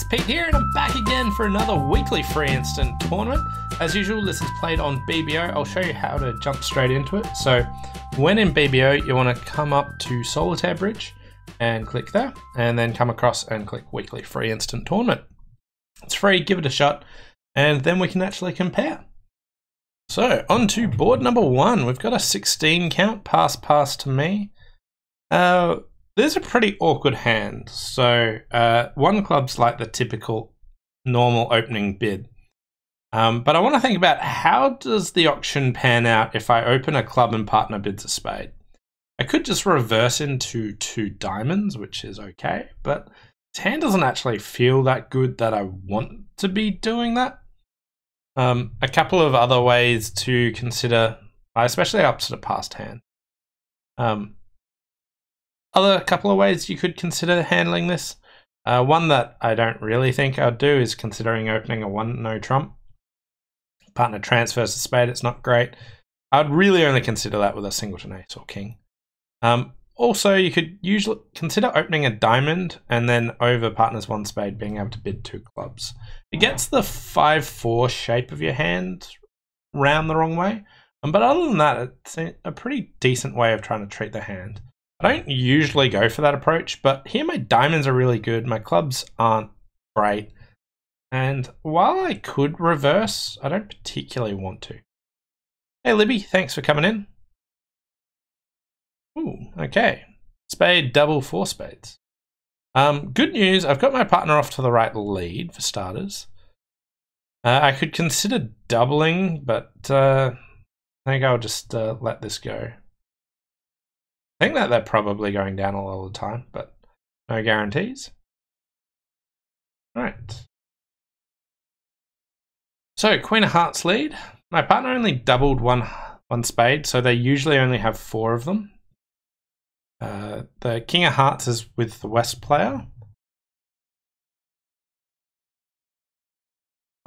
Pete here, and I'm back again for another weekly free instant tournament. As usual, this is played on BBO. I'll show you how to jump straight into it. So when in BBO, you want to come up to Solitaire Bridge and click there, and then come across and click weekly free instant tournament. It's free, give it a shot, and then we can actually compare. So on to board number one. We've got a 16 count, pass to me. There's a pretty awkward hand. So one club's like the typical normal opening bid. But I want to think about how does the auction pan out if I open a club and partner bids a spade. I could just reverse into 2 diamonds, which is okay, but this hand doesn't actually feel that good that I want to be doing that. A couple of other ways to consider, especially up to the past hand. Other couple of ways you could consider handling this. One that I don't really think I'd do is considering opening a 1 no trump. Partner transfers the spade, it's not great. I'd really only consider that with a singleton ace or king. Also, you could usually consider opening a diamond and then over partner's 1 spade being able to bid 2 clubs. It gets the 5-4 shape of your hand round the wrong way. But other than that, it's a pretty decent way of trying to treat the hand. I don't usually go for that approach, but here my diamonds are really good. My clubs aren't great. And while I could reverse, I don't particularly want to. Hey Libby, thanks for coming in. Ooh, okay. Spade, double, 4 spades. Good news, I've got my partner off to the right lead for starters. I could consider doubling, but I think I'll just let this go. I think that they're probably going down a lot of the time, but no guarantees. All right. So, Queen of Hearts lead. My partner only doubled one spade, so they usually only have 4 of them. The King of Hearts is with the West player.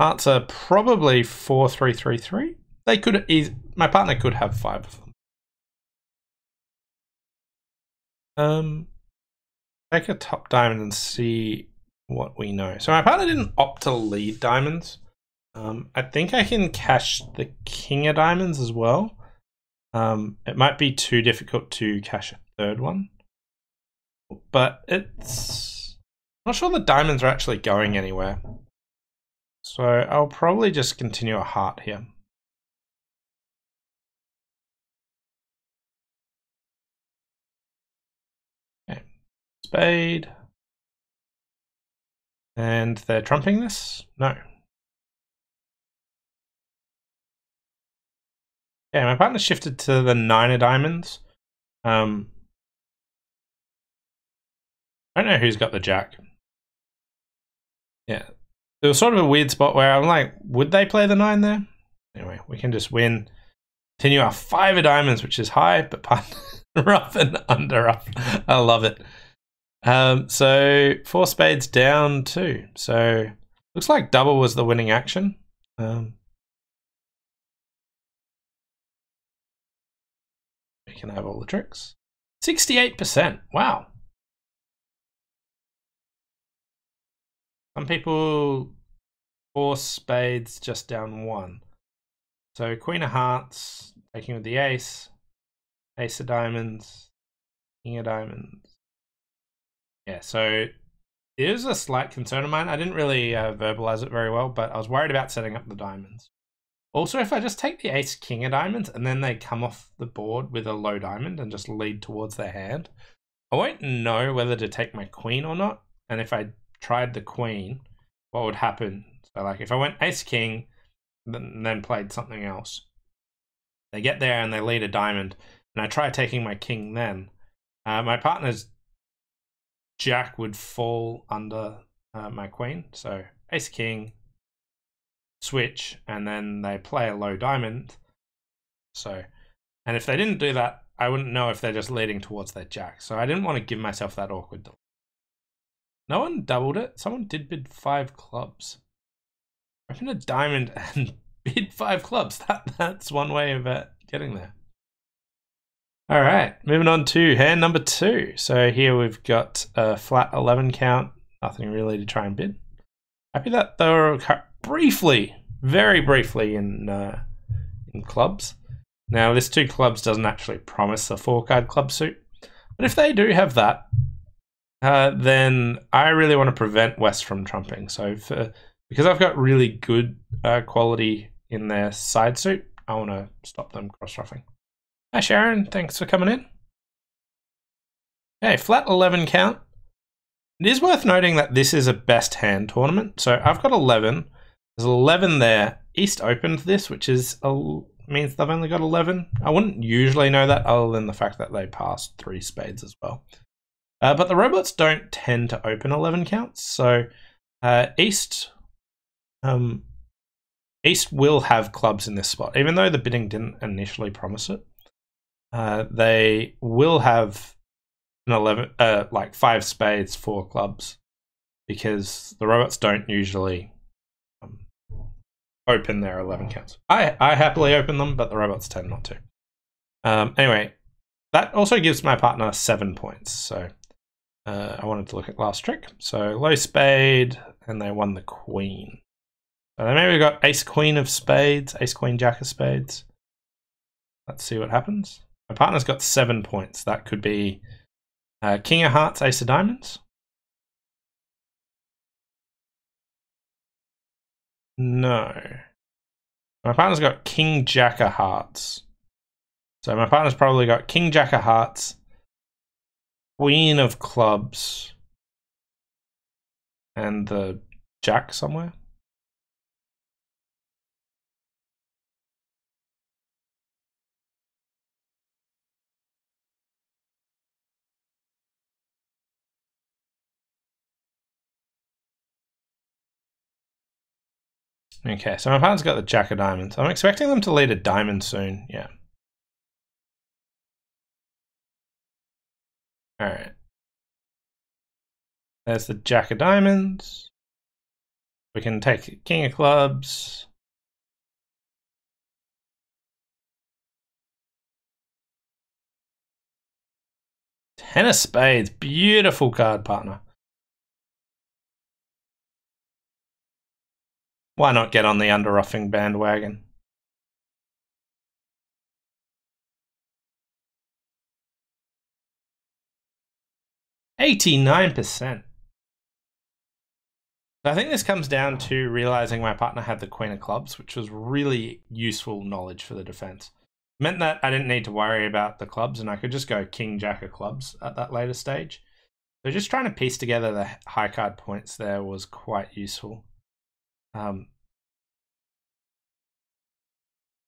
Hearts are probably 4-3-3-3. They could my partner could have 5 of them. Take a top diamond and see what we know. So my partner didn't opt to lead diamonds. I think I can cash the King of Diamonds as well. It might be too difficult to cash a 3rd one. But it's I'm not sure the diamonds are actually going anywhere. So I'll probably just continue a heart here. Okay. Spade. And they're trumping this? No. Yeah, my partner shifted to the 9 of diamonds. I don't know who's got the jack. Yeah. There was sort of a weird spot where I'm like, would they play the 9 there? Anyway, we can just win. Continue our 5 of diamonds, which is high, but rough and under rough. I love it. So 4 spades down 2. So looks like double was the winning action. We can have all the tricks. 68%. Wow. Some people 4 spades just down 1. So Queen of Hearts taking with the ace, Ace of Diamonds, King of Diamonds. Yeah, so there's a slight concern of mine. I didn't really verbalize it very well, but I was worried about setting up the diamonds. Also, if I just take the Ace King of Diamonds and then they come off the board with a low diamond and just lead towards their hand, I won't know whether to take my queen or not. And if I tried the queen, what would happen? So like if I went Ace King, then played something else, they get there and they lead a diamond, and I try taking my king then, my partner's jack would fall under my queen. So Ace King, switch, and then they play a low diamond. So, and if they didn't do that, I wouldn't know if they're just leading towards their jack. So I didn't want to give myself that awkward delay. No one doubled it. Someone did bid 5 clubs. Open a diamond and bid 5 clubs. That's one way of getting there. All right, moving on to hand number 2. So here we've got a flat 11 count, nothing really to try and bid. Happy that they were briefly, very briefly in clubs. Now, this 2 clubs doesn't actually promise a 4-card club suit, but if they do have that, then I really want to prevent West from trumping. So because I've got really good quality in their side suit, I want to stop them cross-ruffing. Hi Sharon, thanks for coming in. Okay, flat 11 count. It is worth noting that this is a best hand tournament. So I've got 11. There's 11 there. East opened this, which is means they've only got 11. I wouldn't usually know that other than the fact that they passed 3 spades as well. But the robots don't tend to open 11 counts. So East will have clubs in this spot. Even though the bidding didn't initially promise it, they will have an 11, like 5 spades, 4 clubs, because the robots don't usually open their 11 counts. I happily open them, but the robots tend not to. Anyway, that also gives my partner 7 points. So I wanted to look at last trick. So low spade, and they won the queen. So they maybe got ace queen of spades, ace queen jack of spades. Let's see what happens. My partner's got 7 points. That could be king of hearts, ace of diamonds. No. My partner's got king jack of hearts. So my partner's probably got king jack of hearts, queen of clubs, and the jack somewhere. Okay, so my partner's got the jack of diamonds. I'm expecting them to lead a diamond soon, yeah. Alright. There's the jack of diamonds. We can take king of clubs. Ten of spades, beautiful card, partner. Why not get on the under-ruffing bandwagon? %89%. I think this comes down to realizing my partner had the queen of clubs, which was really useful knowledge for the defense. It meant that I didn't need to worry about the clubs, and I could just go king jack of clubs at that later stage. So just trying to piece together the high card points there was quite useful.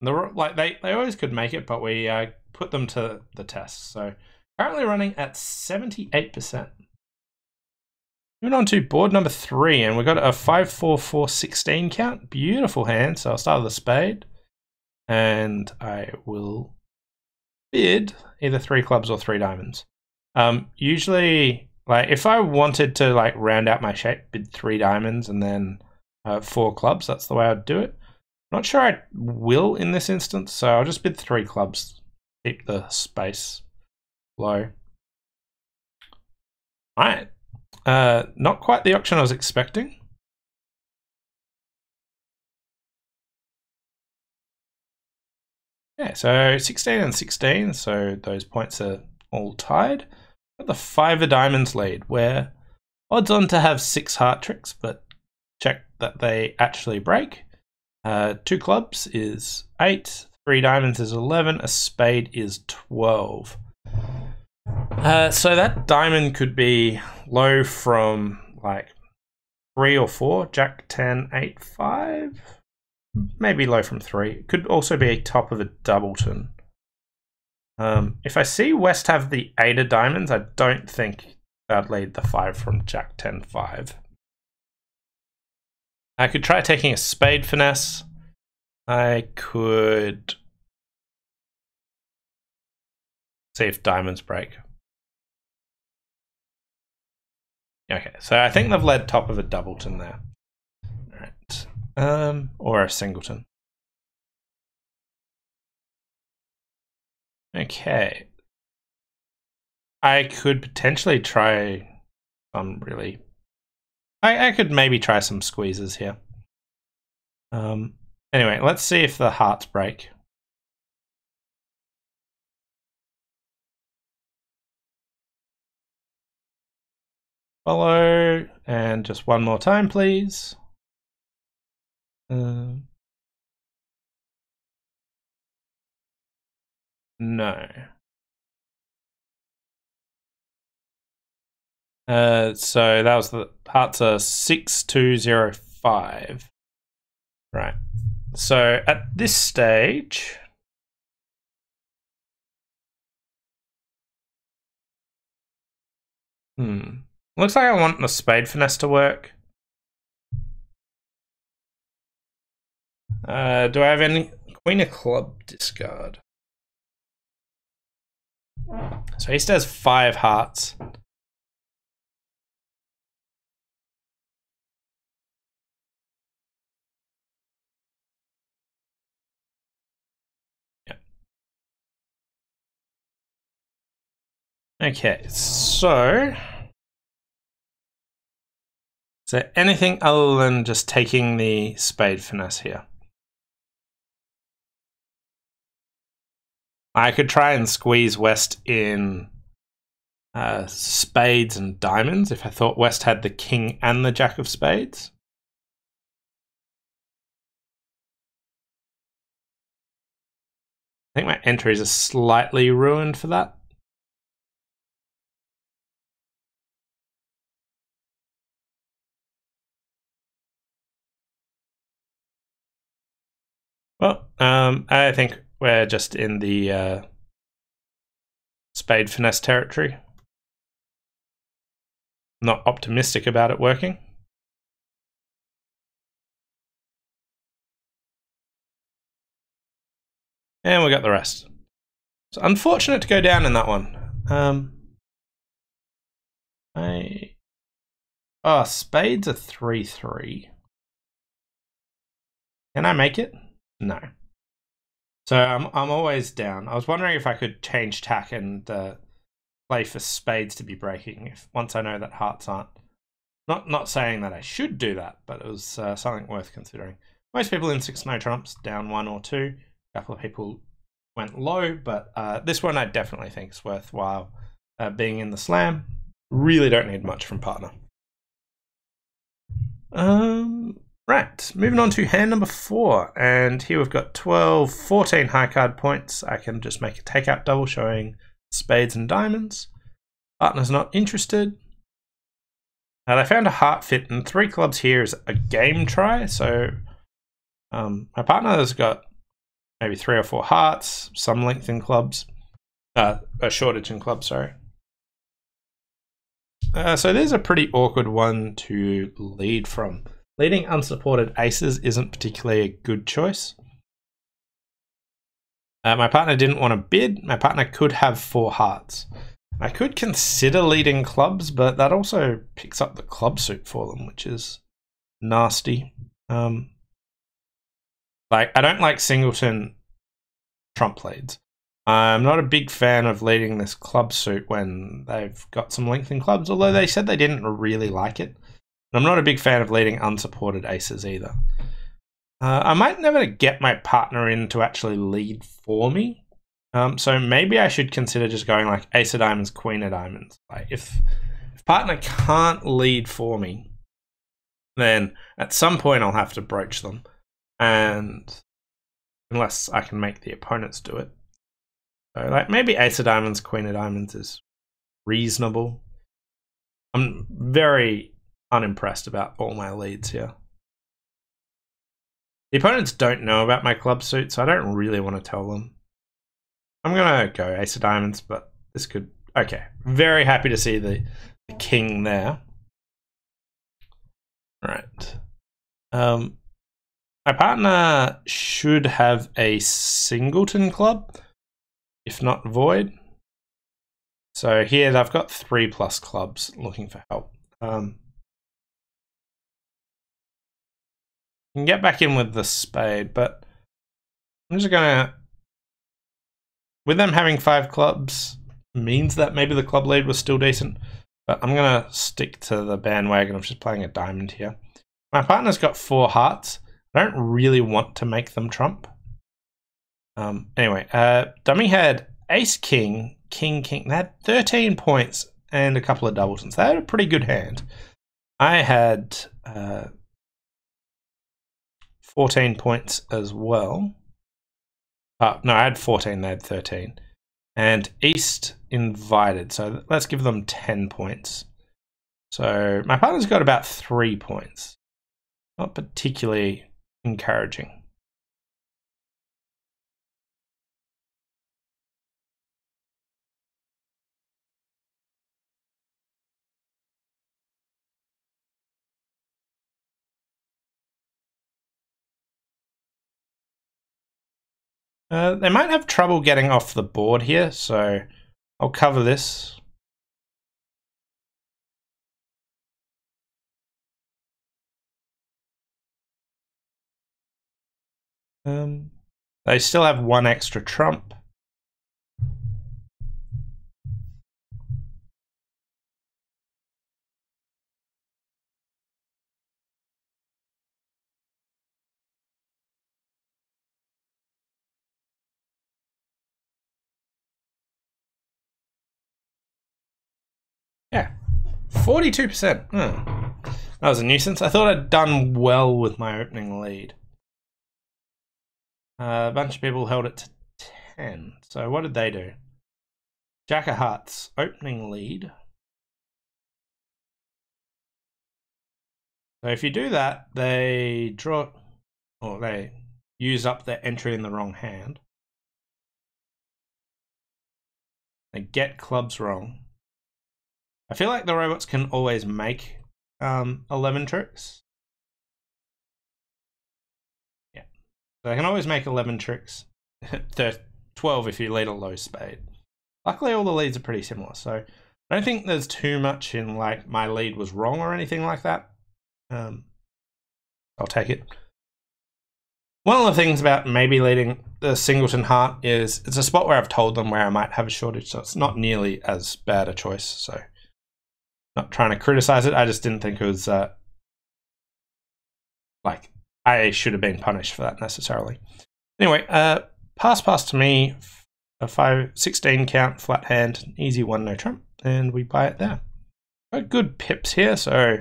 They always could make it, but we put them to the test. So currently running at 78%. Moving on to board number 3, and we've got a 5-4-4-16 count. Beautiful hand. So I'll start with a spade, and I will bid either 3 clubs or 3 diamonds. Usually, like if I wanted to like round out my shape, bid 3 diamonds and then 4 clubs. That's the way I'd do it. Not sure I will in this instance, so I'll just bid 3 clubs. Keep the space low. All right. Not quite the auction I was expecting. Yeah, so 16 and 16, so those points are all tied. Got the 5 of diamonds lead, where odds on to have 6 heart tricks, but check that they actually break. 2 clubs is 8, 3 diamonds is 11, a spade is 12. So that diamond could be low from like 3 or 4, jack 10, 8, 5. Maybe low from 3. It could also be a top of a doubleton. If I see West have the 8 of diamonds, I don't think they'd lead the 5 from jack 10, 5. I could try taking a spade finesse. I could see if diamonds break. Okay, so I think they've led top of a doubleton there. All right. Or a singleton. Okay. I could potentially try some really I could maybe try some squeezes here. Anyway, let's see if the hearts break. Follow, and just one more time, please. No. So that was the hearts are 6205. Right. So at this stage, looks like I want the spade finesse to work. Do I have any Queen of Club discard? So he still has 5 hearts. Yeah. Okay, so is there anything other than just taking the spade finesse here? I could try and squeeze West in spades and diamonds if I thought West had the king and the jack of spades. I think my entries are slightly ruined for that. Well, I think we're just in the spade finesse territory. Not optimistic about it working. And we got the rest. So unfortunate to go down in that one. Spades are 3-3. Can I make it? No. So I'm always down. I was wondering if I could change tack and play for spades to be breaking if once I know that hearts aren't. Not saying that I should do that, but it was something worth considering. Most people in 6 no trumps down 1 or 2. A couple of people went low, but this one I definitely think is worthwhile being in the slam. Really don't need much from partner. Right, moving on to hand number 4, and here we've got 14 high card points. I can just make a takeout double showing spades and diamonds. Partner's not interested. They found a heart fit, and 3 clubs here is a game try, so my partner has got maybe 3 or 4 hearts, some length in clubs, a shortage in clubs, sorry. So there's a pretty awkward one to lead from. Leading unsupported aces isn't particularly a good choice. My partner didn't want to bid. My partner could have 4 hearts. I could consider leading clubs, but that also picks up the club suit for them, which is nasty. I don't like singleton trump leads. I'm not a big fan of leading this club suit when they've got some length in clubs, although they said they didn't really like it. I'm not a big fan of leading unsupported aces either. I might never get my partner in to actually lead for me. So maybe I should consider just going like ace of diamonds, queen of diamonds. Like if partner can't lead for me, then at some point I'll have to broach them. And unless I can make the opponents do it. So like maybe ace of diamonds, queen of diamonds is reasonable. I'm very unimpressed about all my leads here. The opponents don't know about my club suit, so I don't really want to tell them. I'm gonna go ace of diamonds, but this could... Okay, very happy to see the king there. Right. My partner should have a singleton club, if not void. So here I've got 3+ clubs looking for help. Can get back in with the spade, but I'm just gonna... With them having 5 clubs means that maybe the club lead was still decent. but I'm going to stick to the bandwagon of just playing a diamond here. My partner's got 4 hearts. I don't really want to make them trump. Anyway, dummy had ace, king, king, king. They had 13 points and a couple of doubletons. They had a pretty good hand. I had 14 points as well. No, I had 14, they had 13. And East invited, so let's give them 10 points. So my partner's got about 3 points. Not particularly encouraging. They might have trouble getting off the board here, so I'll cover this. They still have 1 extra trump. Yeah, 42%. That was a nuisance. I thought I'd done well with my opening lead. A bunch of people held it to 10. So what did they do? Jack of Hearts, opening lead. So if you do that, they draw, or they use up their entry in the wrong hand. They get clubs wrong. I feel like the robots can always make 11 tricks. Yeah, so they can always make 11 tricks. 12 if you lead a low spade. Luckily, all the leads are pretty similar, so I don't think there's too much in like my lead was wrong or anything like that. I'll take it. One of the things about maybe leading the singleton heart is it's a spot where I've told them where I might have a shortage, so it's not nearly as bad a choice. So, not trying to criticize it. I just didn't think it was like I should have been punished for that necessarily. Anyway, pass to me. A 16 count flat hand, easy 1 no trump, and we buy it there. Got good pips here, so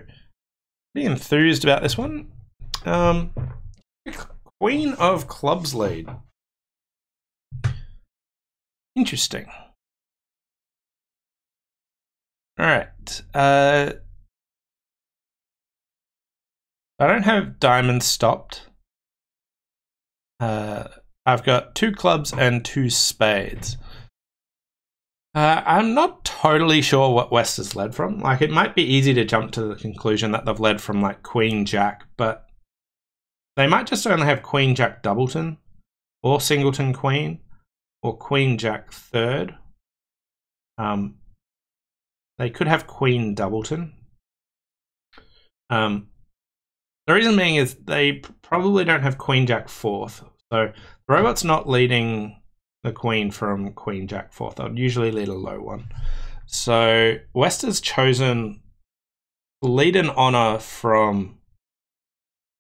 pretty enthused about this one. Queen of clubs lead. Interesting. All right. I don't have diamonds stopped. I've got 2 clubs and 2 spades. I'm not totally sure what West has led from. Like, it might be easy to jump to the conclusion that they've led from like Queen Jack, but they might just only have Queen Jack Doubleton, or Singleton Queen, or Queen Jack Third. They could have Queen Doubleton. The reason being is they probably don't have Queen Jack Fourth. So the robot's not leading the Queen from Queen Jack Fourth. I'd usually lead a low one. So West has chosen lead and honor from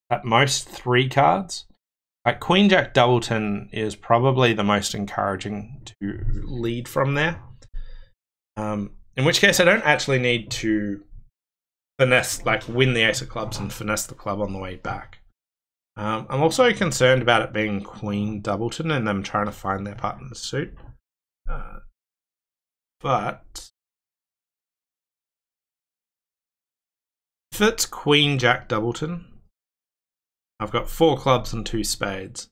at most 3 cards. Like Queen Jack Doubleton is probably the most encouraging to lead from there. In which case I don't actually need to finesse, like win the ace of clubs and finesse the club on the way back. I'm also concerned about it being Queen Doubleton and them trying to find their partner's suit. But if it's Queen Jack Doubleton, I've got 4 clubs and 2 spades.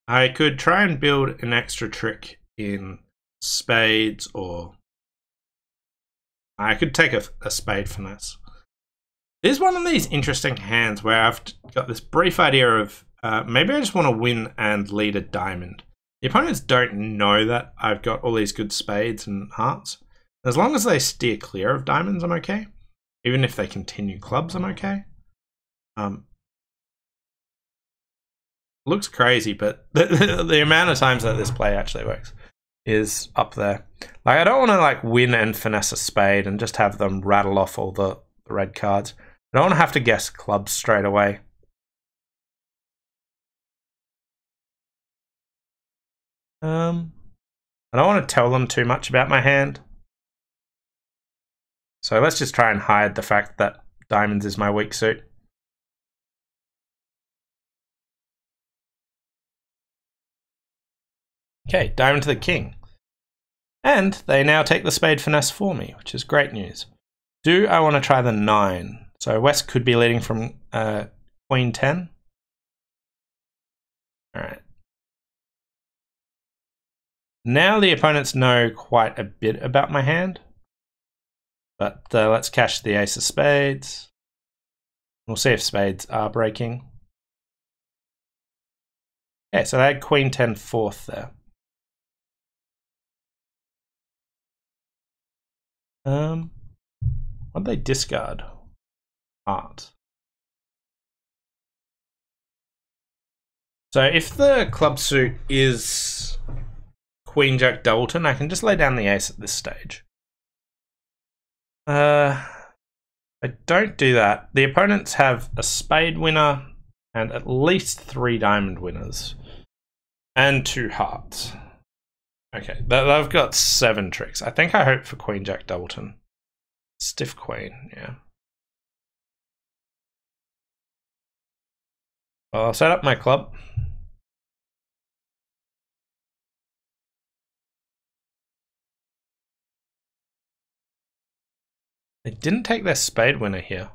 I could try and build an extra trick in spades, or I could take a spade finesse. There's one of these interesting hands where I've got this brief idea of maybe I just want to win and lead a diamond. The opponents don't know that I've got all these good spades and hearts. As long as they steer clear of diamonds, I'm okay. Even if they continue clubs, I'm okay. Looks crazy, but the amount of times that this play actually works. is up there. Like, I don't want to like win and finesse a spade and just have them rattle off all the red cards. I don't want to have to guess clubs straight away. I don't want to tell them too much about my hand. So let's just try and hide the fact that diamonds is my weak suit. Okay, diamond to the king. And they now take the spade finesse for me, which is great news. Do I want to try the 9? So West could be leading from queen 10. All right. Now the opponents know quite a bit about my hand. But let's cash the ace of spades. We'll see if spades are breaking. Okay, so they had queen 10 fourth there. What'd they discard? Heart. So if the club suit is Queen Jack Doubleton, I can just lay down the ace at this stage. I don't do that. The opponents have a spade winner and at least 3 diamond winners. And 2 hearts. Okay, they've got 7 tricks. I think I hope for Queen Jack Doubleton. Stiff queen, yeah. Well, I'll set up my club. They didn't take their spade winner here.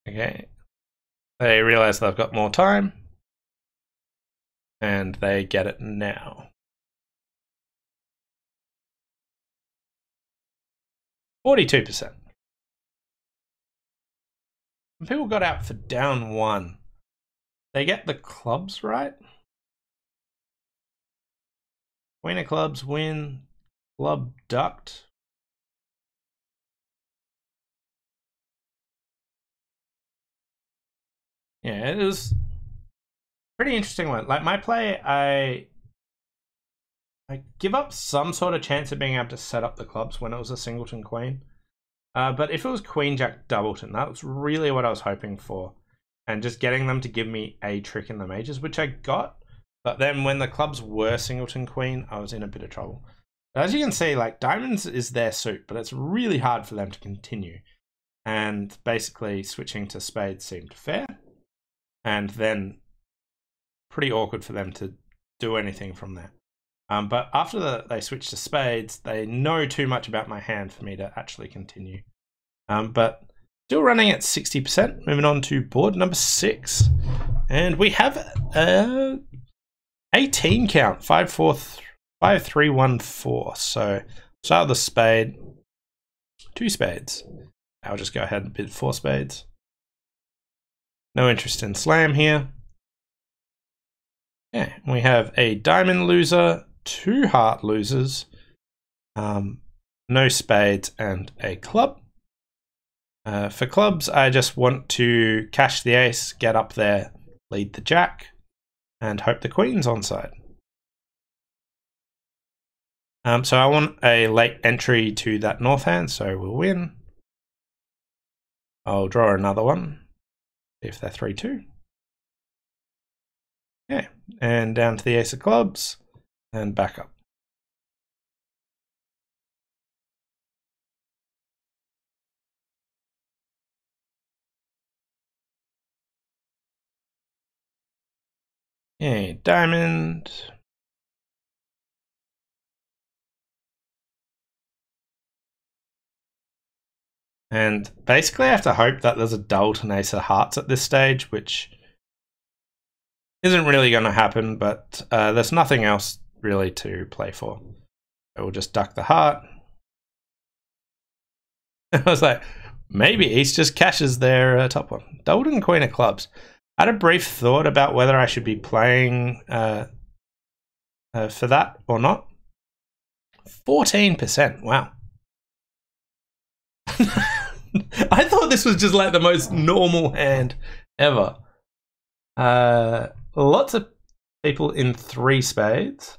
Okay. They realize they've got more time. And they get it now. 42%. People got out for down 1. They get the clubs right. Queen of clubs win. Club ducked. Yeah, it was pretty interesting one. Like my play, I give up some sort of chance of being able to set up the clubs when it was a singleton queen. But if it was Queen Jack Doubleton, that was really what I was hoping for. And just getting them to give me a trick in the majors, which I got. But then when the clubs were singleton queen, I was in a bit of trouble. But as you can see, like diamonds is their suit, but it's really hard for them to continue. And basically switching to spades seemed fair. And then pretty awkward for them to do anything from there. But after they switch to spades, they know too much about my hand for me to actually continue. But still running at 60%. Moving on to board number 6. And we have a 18 count, 5, 4, 5, 3, 1, 4. So start with a spade, 2 spades. I'll just go ahead and bid 4 spades. No interest in slam here. Yeah, we have a diamond loser, 2 heart losers, no spades, and a club. For clubs, I just want to cash the ace, get up there, lead the jack, and hope the queen's onside. So I want a late entry to that north hand, so we'll win. I'll draw another one, if they're 3-2. Yeah, and down to the ace of clubs, and back up. Yeah, diamond. And basically I have to hope that there's a Doubleton ace of hearts at this stage, which isn't really going to happen, but there's nothing else really to play for. So we'll just duck the heart. I was like, maybe East just cashes their top one. Doubleton Queen of Clubs. I had a brief thought about whether I should be playing for that or not. 14%, wow. I thought this was just like the most normal hand ever. Lots of people in 3 spades.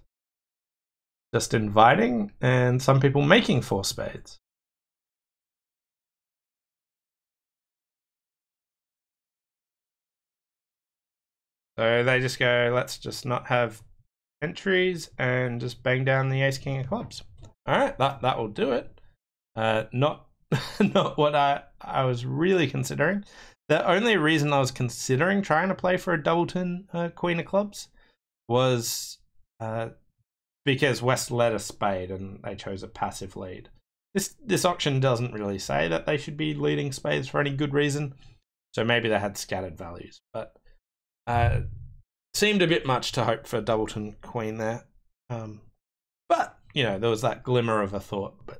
Just inviting, and some people making 4 spades. So they just go, let's just not have entries and just bang down the ace king of clubs. All right, that will do it. Not not what I was really considering. The only reason I was considering trying to play for a doubleton queen of clubs was because West led a spade and they chose a passive lead. This auction doesn't really say that they should be leading spades for any good reason, so maybe they had scattered values, but seemed a bit much to hope for doubleton queen there. But you know, there was that glimmer of a thought. But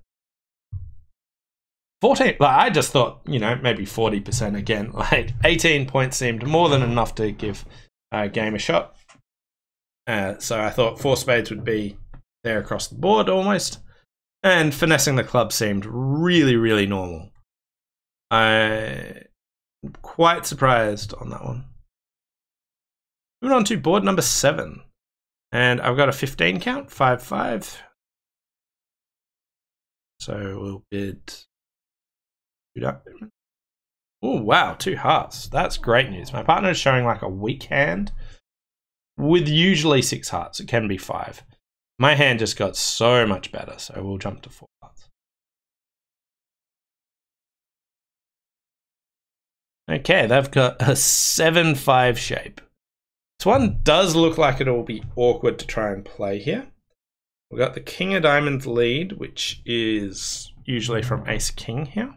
14, like I just thought, you know, maybe 40% again. Like 18 points seemed more than enough to give a game a shot. So I thought 4 spades would be there across the board almost. And finessing the club seemed really, really normal. I'm quite surprised on that one. Moving on to board number 7. And I've got a 15 count, 5-5. So we'll bid. Oh, wow, 2 hearts. That's great news. My partner is showing like a weak hand with usually 6 hearts. It can be 5. My hand just got so much better, so we'll jump to 4 hearts. Okay, they've got a 7-5 shape. This one does look like it'll be awkward to try and play here. We've got the king of diamonds lead, which is usually from ace king here.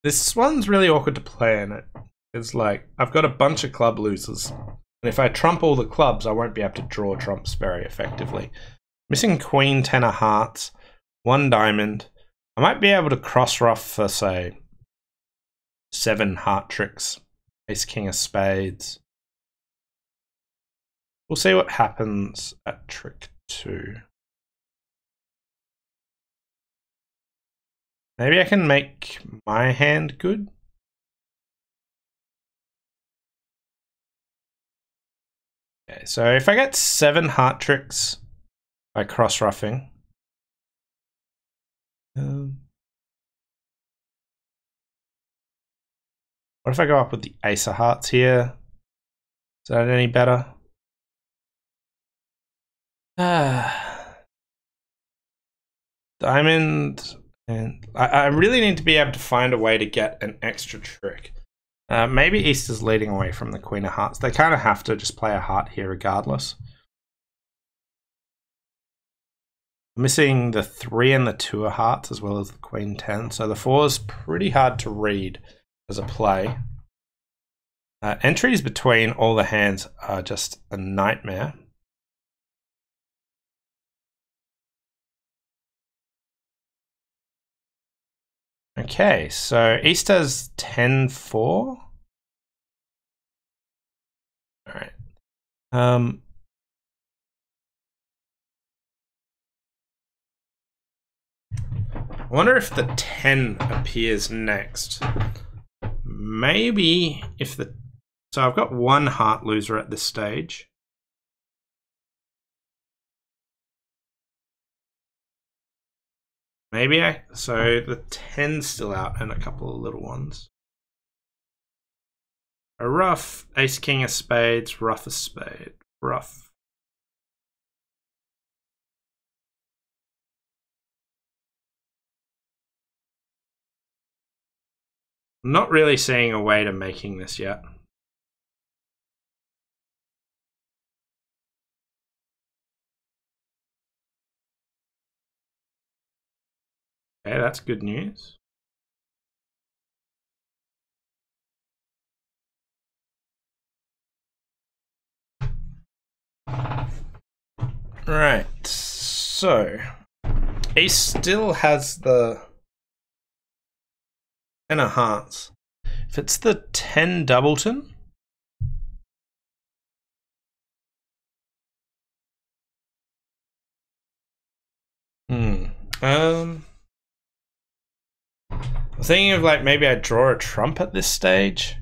This one's really awkward to play in it. It's like, I've got a bunch of club losers, and if I trump all the clubs, I won't be able to draw trumps very effectively. Missing queen, 10 of hearts, 1 diamond. I might be able to cross ruff for, say, 7 heart tricks, ace king of spades. We'll see what happens at trick 2. Maybe I can make my hand good. Okay, so if I get 7 heart tricks by cross ruffing, what if I go up with the ace of hearts here? Is that any better? Diamond, and I really need to be able to find a way to get an extra trick. Maybe East is leading away from the queen of hearts. They kind of have to just play a heart here regardless. I'm missing the 3 and the 2 of hearts as well as the queen 10. So the 4 is pretty hard to read as a play. Entries between all the hands are just a nightmare. Okay, so East has 10-4. All right. I wonder if the 10 appears next. Maybe if the... So I've got 1 heart loser at this stage. Maybe so the 10's still out and a couple of little ones. A ruff, ace king of spades, ruff a spade, ruff. I'm not really seeing a way to making this yet. Okay, that's good news. Right, so Ace still has the 10 of hearts. If it's the 10 doubleton, I'm thinking of like maybe I draw a trump at this stage.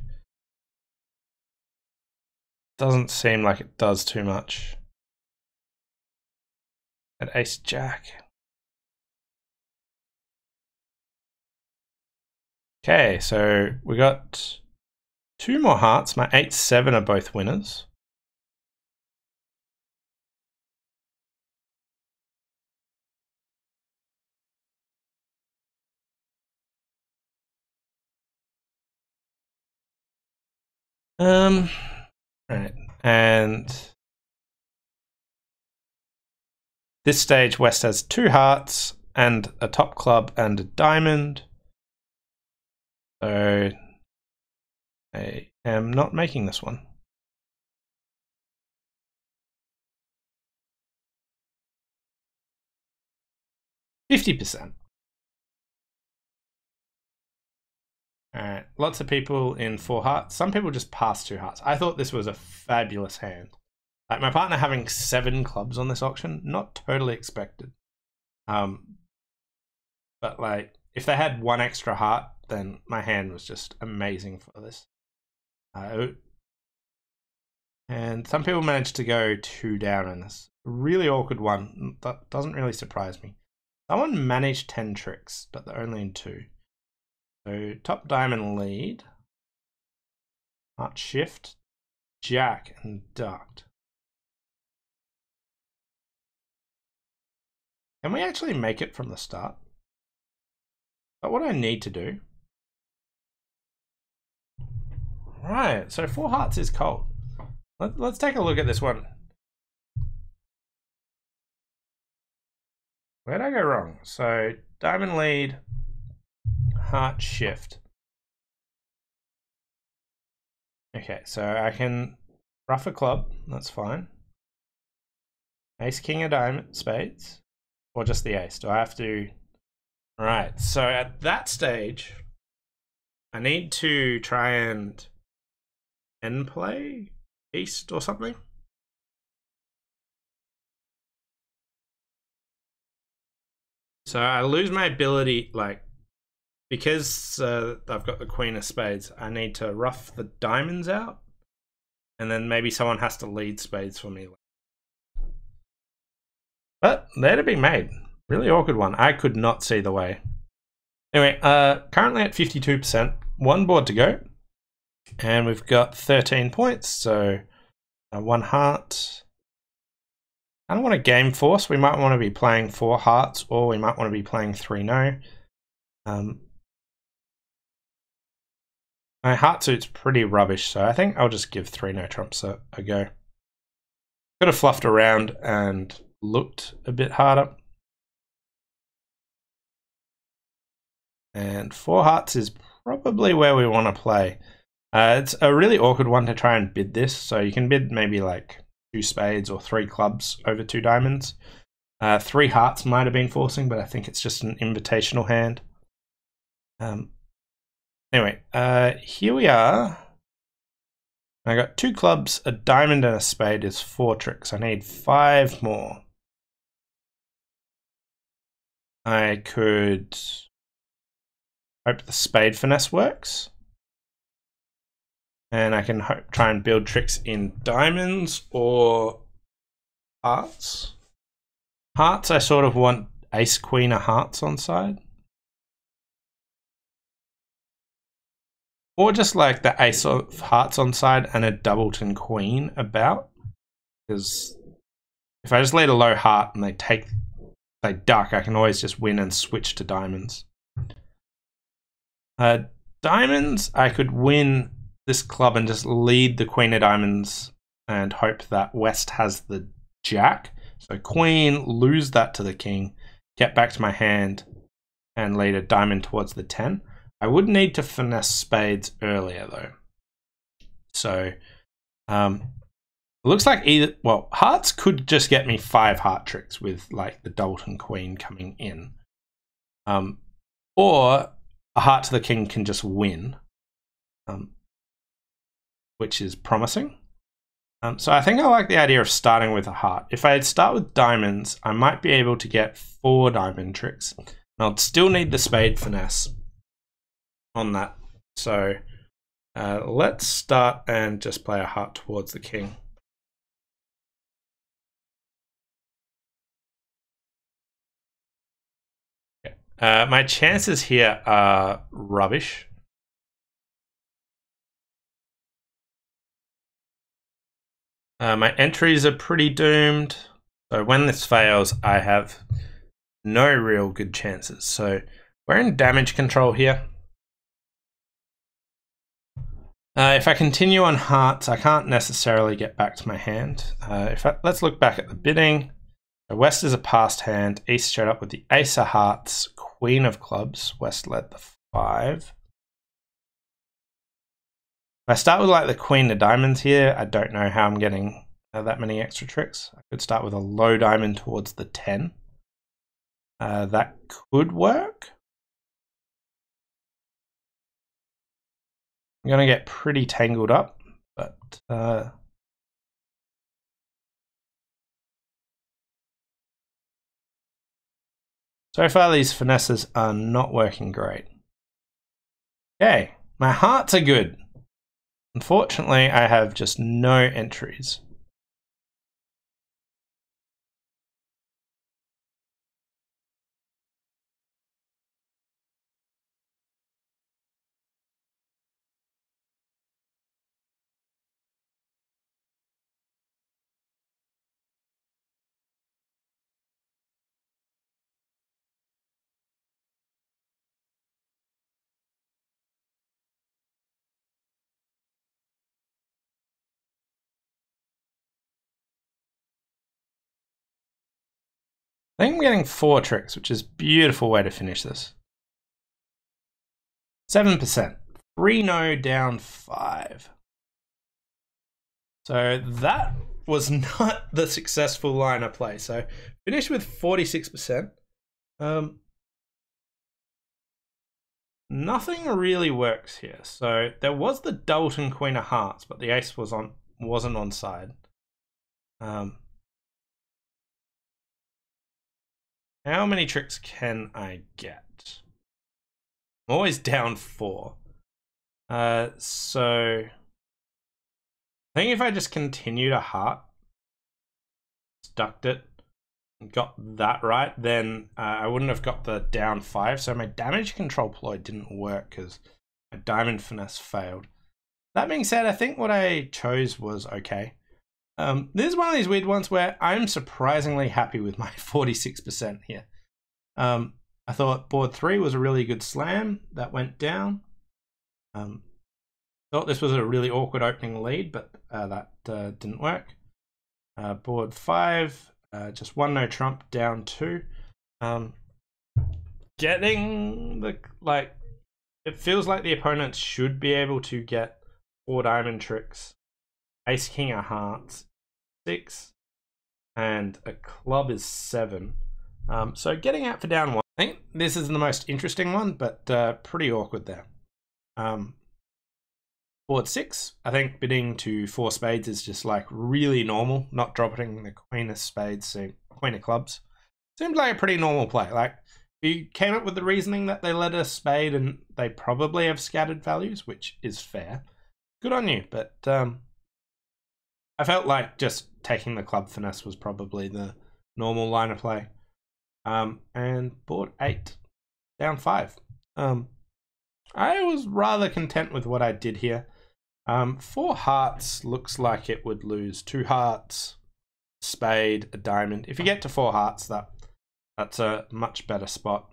Doesn't seem like it does too much. At ace jack. Okay, so we got 2 more hearts. My 8-7 are both winners. Right, and this stage West has 2 hearts and a top club and a diamond. So I am not making this one. %. Alright, lots of people in 4 hearts. Some people just pass 2 hearts. I thought this was a fabulous hand. Like my partner having 7 clubs on this auction, not totally expected. But like if they had 1 extra heart, then my hand was just amazing for this. And some people managed to go 2 down in this. Really awkward one. That doesn't really surprise me. Someone managed 10 tricks, but they're only in 2. So top diamond lead, heart shift, jack, and ducked. Can we actually make it from the start? But what I need to do. Right, so 4 hearts is cold. Let's take a look at this one. Where'd I go wrong? So diamond lead, heart shift. Okay, so I can rough a club, that's fine. Ace, king of diamond, spades, or just the ace? Do I have to? Right, so at that stage, I need to try and end play east or something. So I lose my ability, like, because I've got the queen of spades, I need to rough the diamonds out, and then maybe someone has to lead spades for me. But they're to be made. Really awkward one. I could not see the way. Anyway, currently at 52%, 1 board to go, and we've got 13 points, so 1 heart. I don't want to game force. We might want to be playing 4 hearts, or we might want to be playing 3 no. My heart suit's pretty rubbish, so I think I'll just give 3 no trumps a go. Could have fluffed around and looked a bit harder. And 4 hearts is probably where we want to play. It's a really awkward one to try and bid this, so you can bid maybe like 2 spades or 3 clubs over 2 diamonds. 3 hearts might have been forcing, but I think it's just an invitational hand. Anyway, here we are. I got 2 clubs, a diamond, and a spade is 4 tricks. I need 5 more. I could hope the spade finesse works. And I can try and build tricks in diamonds or hearts. Hearts, I sort of want ace, queen of hearts on side. Or just like the ace of hearts on side and a doubleton queen about. Because if I just lead a low heart and they duck, I can always just win and switch to diamonds. Diamonds, I could win this club and just lead the queen of diamonds and hope that West has the jack. So queen, lose that to the king, get back to my hand and lead a diamond towards the 10. I would need to finesse spades earlier though. So it looks like hearts could just get me 5 heart tricks with like the doubleton queen coming in. Or a heart to the king can just win. Which is promising. So I think I like the idea of starting with a heart. If I start with diamonds, I might be able to get 4 diamond tricks. And I'll still need the spade finesse on that. So let's start and just play a heart towards the king. My chances here are rubbish. My entries are pretty doomed. So when this fails, I have no real good chances. So we're in damage control here. If I continue on hearts, I can't necessarily get back to my hand. Let's look back at the bidding. So West is a passed hand. East showed up with the ace of hearts, queen of clubs. West led the 5. If I start with like the queen of diamonds here, I don't know how I'm getting that many extra tricks. I could start with a low diamond towards the 10. That could work. I'm going to get pretty tangled up, but so far these finesses are not working great. Okay, my hearts are good. Unfortunately, I have just no entries. I think I'm getting 4 tricks, which is a beautiful way to finish this. 7%. 3-no down 5. So that was not the successful line of play. So finished with 46%. Nothing really works here. So there was the Dalton Queen of Hearts, but the ace wasn't on side. How many tricks can I get? I'm always down 4. So I think if I just continued a heart, stuck it, and got that right, then I wouldn't have got the down 5. So my damage control ploy didn't work because my diamond finesse failed. That being said, I think what I chose was okay. This is one of these weird ones where I'm surprisingly happy with my 46% here. I thought board 3 was a really good slam. That went down. Thought this was a really awkward opening lead, but that didn't work. Board 5, just 1-no trump, down 2. Getting the, it feels like the opponents should be able to get 4 diamond tricks, ace king of hearts, 6, and a club is 7. So getting out for down 1. I think this is the most interesting one, but pretty awkward there. Board 6, I think bidding to 4 spades is just like really normal. Not dropping the queen of spades, queen of clubs. Seems like a pretty normal play. Like, you came up with the reasoning that they led a spade and they probably have scattered values, which is fair. Good on you, but I felt like just taking the club finesse was probably the normal line of play. And board 8, down 5. I was rather content with what I did here. 4 hearts looks like it would lose 2 hearts, spade, a diamond. If you get to 4 hearts, that's a much better spot.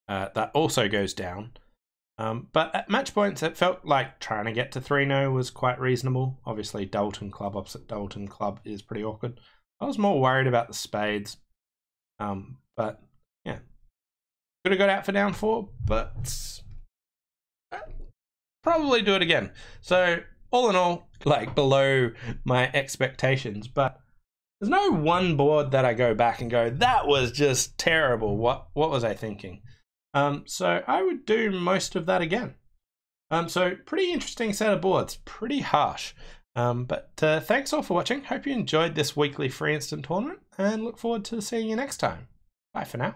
That also goes down. But at match points, it felt like trying to get to 3-no was quite reasonable. Obviously, Dalton club opposite Dalton club is pretty awkward. I was more worried about the spades. But yeah, could have got out for down 4, but probably do it again. So all in all, like below my expectations, but there's no one board that I go back and go, that was just terrible. What was I thinking? So I would do most of that again. So pretty interesting set of boards, pretty harsh. But thanks all for watching. Hope you enjoyed this weekly free instant tournament and look forward to seeing you next time. Bye for now.